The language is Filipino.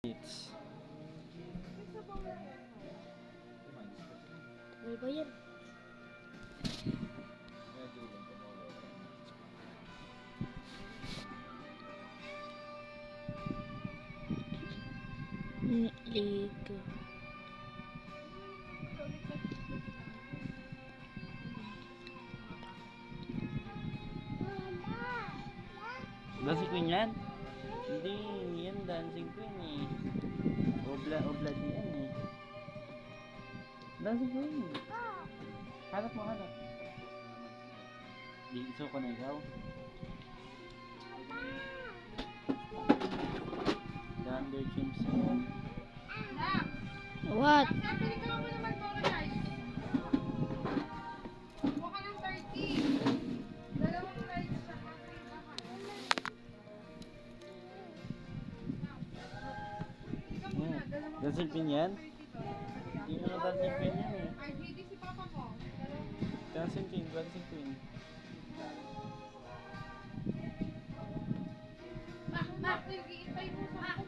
It's Ano ba yan? Ligo. Dancing Queen yan? Hindi, yan Dancing Queen eh. Obla di yan eh. Dancing Queen. Hanap mo, hanap. Di iso ko na ikaw. Thunder Crimson. What? Sabi ka mo naman to, guys. Huwag ka ng 30. Dalawang rice sa Dancing Queen yan? Hindi mo na Dancing Queen yan eh. Ay, hindi si Papa mo. Dancing Queen, Dancing Queen. Ma, nag-iintay mo sa